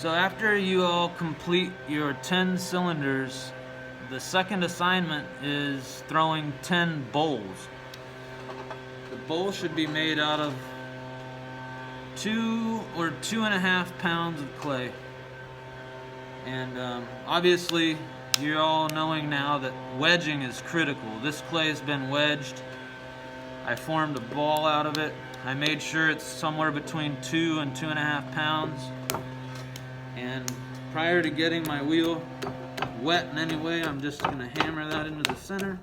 So after you all complete your 10 cylinders, the second assignment is throwing 10 bowls. The bowl should be made out of 2 or 2.5 pounds of clay. And obviously, you're all knowing now that wedging is critical. This clay has been wedged. I formed a ball out of it. I made sure it's somewhere between 2 and 2.5 pounds. And prior to getting my wheel wet in any way, I'm just going to hammer that into the center,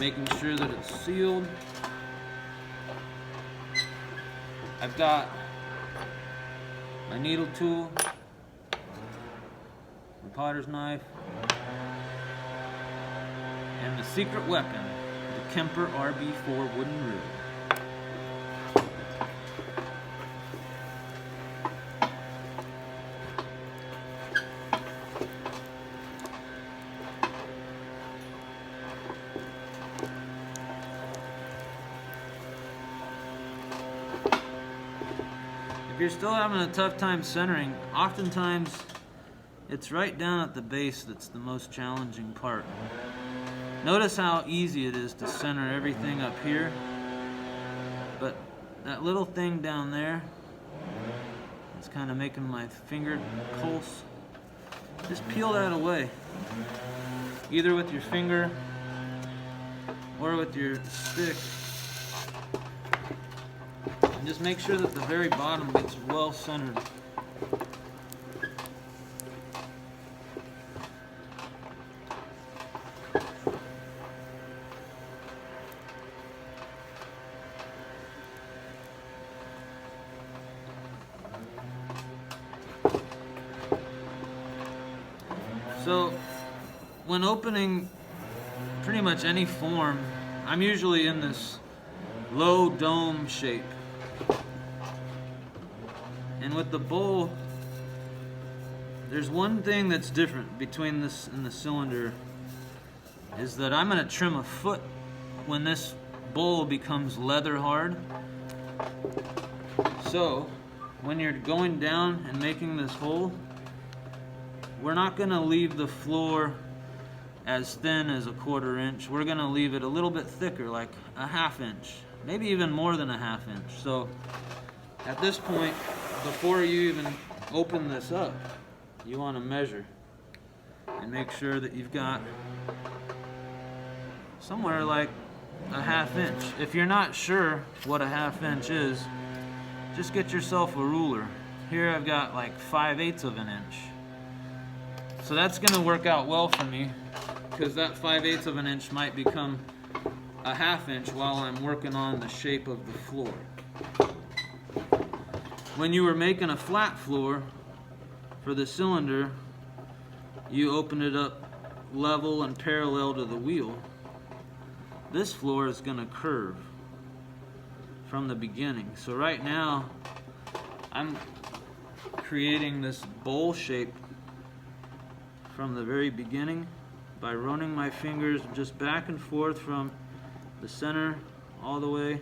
making sure that it's sealed. I've got my needle tool, my potter's knife, and the secret weapon, the Kemper RB4 wooden rule. If you're still having a tough time centering, oftentimes it's right down at the base that's the most challenging part. Notice how easy it is to center everything up here, but that little thing down there, it's kind of making my finger pulse. Just peel that away, either with your finger or with your stick. And just make sure that the very bottom gets well centered. So, when opening pretty much any form, I'm usually in this low dome shape. And with the bowl, there's one thing that's different between this and the cylinder, is that I'm going to trim a foot when this bowl becomes leather hard. So, when you're going down and making this hole, we're not going to leave the floor as thin as a 1/4 inch. We're going to leave it a little bit thicker, like a 1/2 inch, maybe even more than a 1/2 inch. So at this point, before you even open this up, you want to measure and make sure that you've got somewhere like a 1/2 inch. If you're not sure what a 1/2 inch is, just get yourself a ruler. Here I've got like 5/8 of an inch. So that's going to work out well for me, because that 5/8 of an inch might become a 1/2 inch while I'm working on the shape of the floor. When you were making a flat floor for the cylinder, you open it up level and parallel to the wheel. This floor is going to curve from the beginning. So right now, I'm creating this bowl shape from the very beginning by running my fingers just back and forth from the center all the way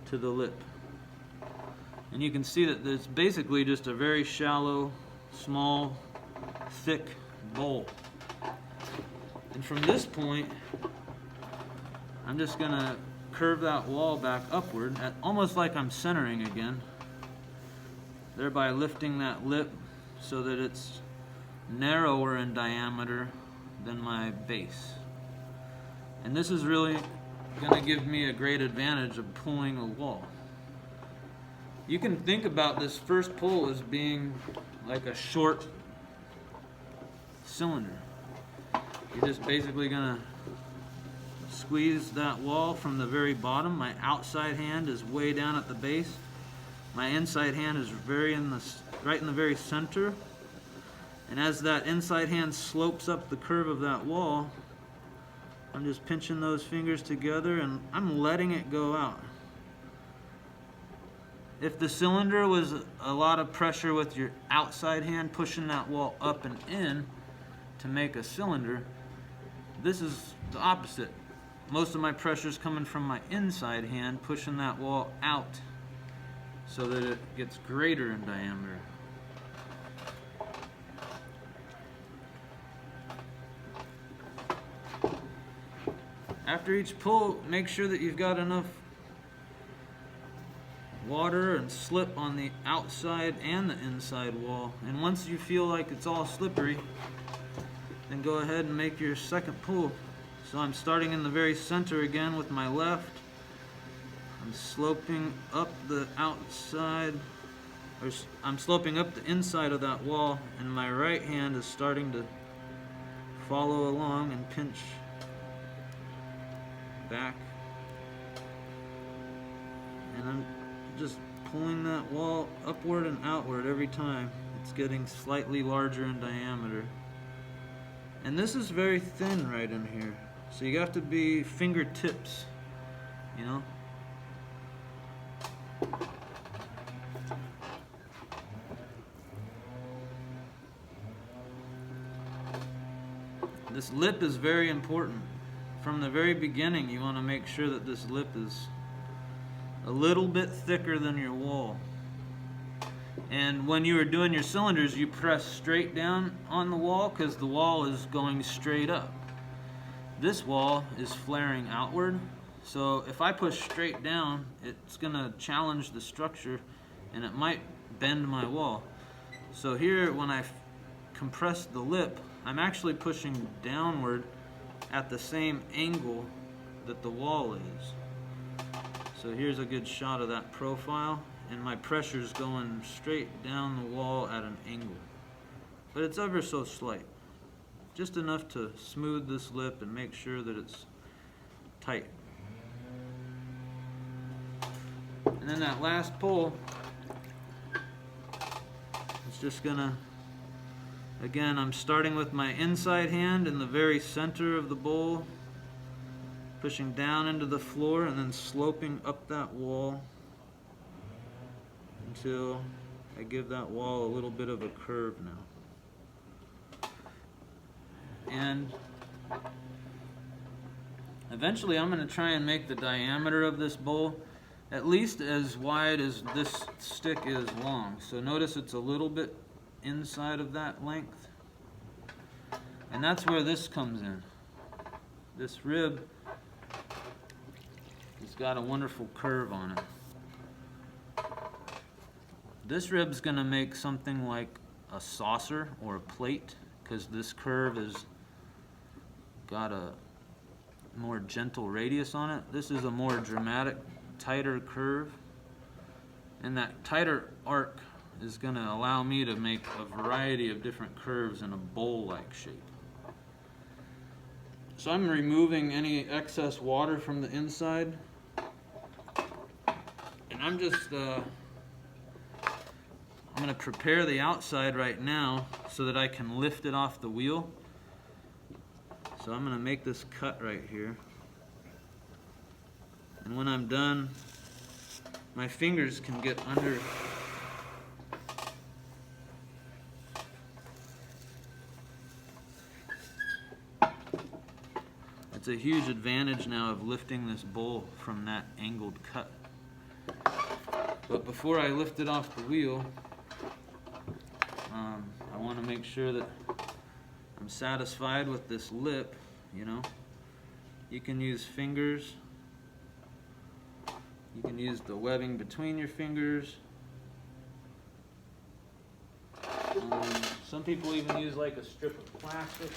to the lip. And you can see that it's basically just a very shallow, small, thick bowl. And from this point, I'm just going to curve that wall back upward, almost like I'm centering again, thereby lifting that lip so that it's narrower in diameter than my base. And this is really going to give me a great advantage of pulling a wall. You can think about this first pull as being like a short cylinder. You're just basically going to squeeze that wall from the very bottom. My outside hand is way down at the base. My inside hand is right in the very center. And as that inside hand slopes up the curve of that wall, I'm just pinching those fingers together and I'm letting it go out. If the cylinder was a lot of pressure with your outside hand pushing that wall up and in to make a cylinder, this is the opposite. Most of my pressure is coming from my inside hand pushing that wall out so that it gets greater in diameter. After each pull, make sure that you've got enough water and slip on the outside and the inside wall. And once you feel like it's all slippery, then go ahead and make your second pull. So I'm starting in the very center again with my left. I'm sloping up the outside, or I'm sloping up the inside of that wall, and my right hand is starting to follow along and pinch back. And I'm just pulling that wall upward and outward every time. It's getting slightly larger in diameter. And this is very thin right in here. So you have to be fingertips, you know? This lip is very important. From the very beginning, you want to make sure that this lip is a little bit thicker than your wall. And when you are doing your cylinders, you press straight down on the wall because the wall is going straight up. This wall is flaring outward, so if I push straight down, it's going to challenge the structure and it might bend my wall. So here, when I compress the lip, I'm actually pushing downward at the same angle that the wall is. So here's a good shot of that profile, and my pressure is going straight down the wall at an angle. But it's ever so slight. Just enough to smooth this lip and make sure that it's tight. And then that last pull, it's just gonna, again, I'm starting with my inside hand in the very center of the bowl, pushing down into the floor and then sloping up that wall until I give that wall a little bit of a curve now. And eventually I'm going to try and make the diameter of this bowl at least as wide as this stick is long. So notice it's a little bit inside of that length. And that's where this comes in. This rib has got a wonderful curve on it. This rib's going to make something like a saucer or a plate because this curve has got a more gentle radius on it. This is a more dramatic, tighter curve. And that tighter arc is going to allow me to make a variety of different curves in a bowl-like shape. So I'm removing any excess water from the inside. And I'm just, I'm going to prepare the outside right now so that I can lift it off the wheel. So I'm going to make this cut right here. And when I'm done, my fingers can get under. It's a huge advantage now of lifting this bowl from that angled cut. But before I lift it off the wheel, I want to make sure that I'm satisfied with this lip, you know. You can use fingers. You can use the webbing between your fingers. Some people even use like a strip of plastic.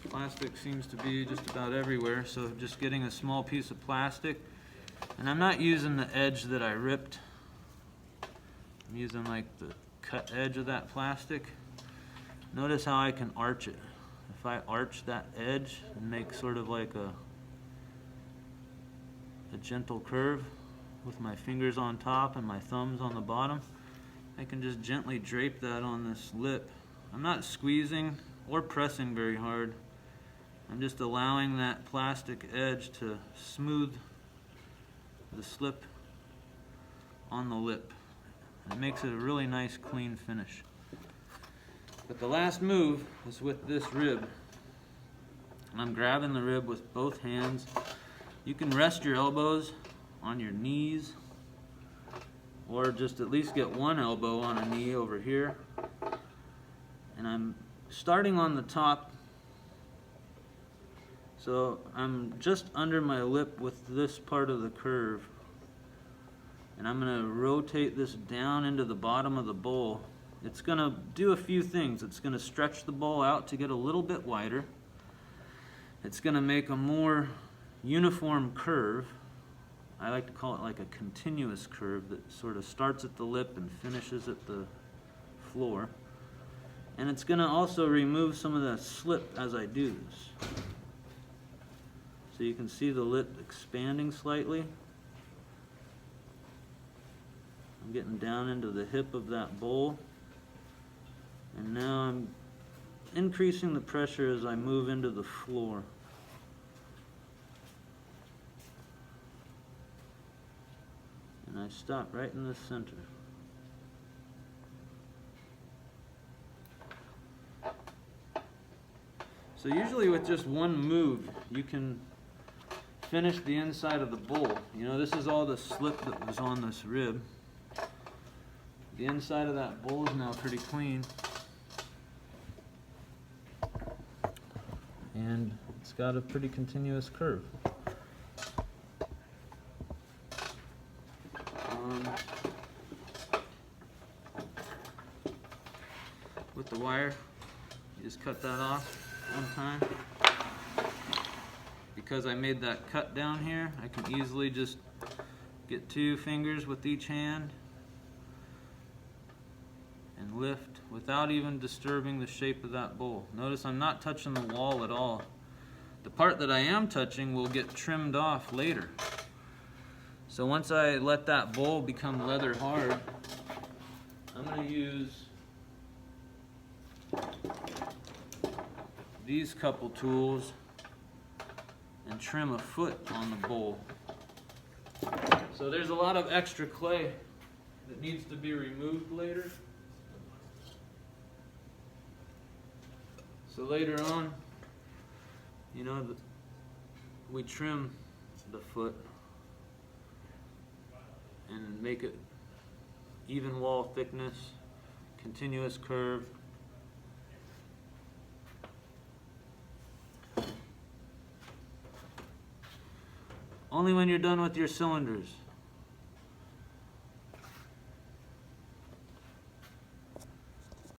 Plastic seems to be just about everywhere, so just getting a small piece of plastic. And I'm not using the edge that I ripped. I'm using like the cut edge of that plastic. Notice how I can arch it. If I arch that edge and make sort of like a gentle curve with my fingers on top and my thumbs on the bottom, I can just gently drape that on this lip. I'm not squeezing or pressing very hard. I'm just allowing that plastic edge to smooth the slip on the lip. It makes it a really nice clean finish. But the last move is with this rib. And I'm grabbing the rib with both hands. You can rest your elbows on your knees, or just at least get one elbow on a knee over here. And I'm starting on the top, so I'm just under my lip with this part of the curve, and I'm going to rotate this down into the bottom of the bowl. It's going to do a few things. It's going to stretch the bowl out to get a little bit wider. It's going to make a more uniform curve. I like to call it like a continuous curve that sort of starts at the lip and finishes at the floor. And it's going to also remove some of the slip as I do this. So you can see the lip expanding slightly. I'm getting down into the hip of that bowl. And now I'm increasing the pressure as I move into the floor. And I stop right in the center. So usually with just one move, you can finish the inside of the bowl. You know, this is all the slip that was on this rib. The inside of that bowl is now pretty clean. And it's got a pretty continuous curve. With the wire, you just cut that off one time. Because I made that cut down here, I can easily just get 2 fingers with each hand and lift without even disturbing the shape of that bowl. Notice I'm not touching the wall at all. The part that I am touching will get trimmed off later. So once I let that bowl become leather hard, I'm going to use these couple tools and trim a foot on the bowl. So there's a lot of extra clay that needs to be removed later. So later on, you know, we trim the foot and make it even wall thickness, continuous curve. Only when you're done with your cylinders.